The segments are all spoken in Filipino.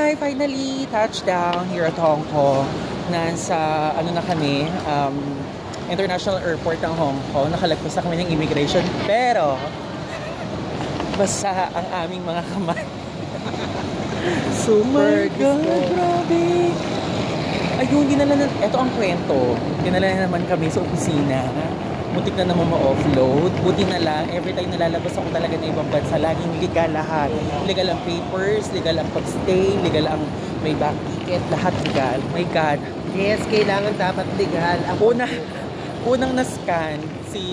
Hi! Finally, touchdown here at Hong Kong. Nasa, na kami, International Airport ng Hong Kong. Nakalagpas na kami ng immigration. Pero, basa ang aming mga kamay. Super God, grabe! Ayun, ito ang kwento. Dinala na naman kami sa opisina. Muntik na naman ma-offload. Buti na lang, every time nalalabas ako talaga na ibang bansa, laging legal lahat. Legal ang papers, legal ang pag-stay, legal ang may back ticket, lahat legal. My God. Yes, kailangan dapat legal. Unang na-scan si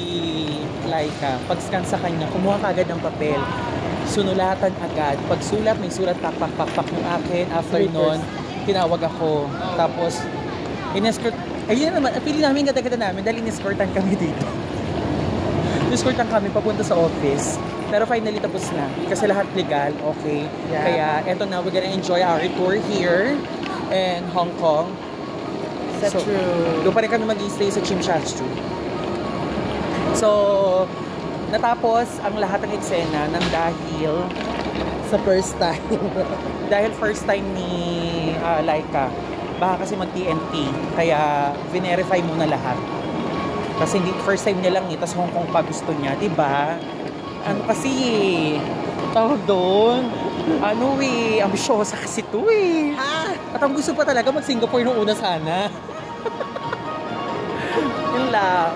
Laika. Pag-scan sa kanya, kumuha ka agad ng papel. Sunulatan agad. Pag-sulat, may sulat, pak yung akin. After nun, tinawag ako. Tapos, in-escort. Ayun naman, pili namin gata-gata namin dahil in-escortan kami dito. In-escortan kami papunta sa office. Pero finally tapos na. Kasi lahat legal, okay. Yeah. Kaya eto na, we're gonna enjoy our tour here in Hong Kong. So, true. Doon pa rin kami mag-i-stay sa Tsim Sha Tsui. So, natapos ang lahat ng eksena ng dahil sa first time. Dahil first time ni Laika. Baka kasi mag-TNT. Kaya, verify muna lahat. Kasi hindi, first time niya lang tapos Hong Kong pa gusto niya, diba? Ano kasi, tawag doon, ambisyosa kasi to eh. At ang gusto pa talaga mag-Singapore nung una sana. Yun lang.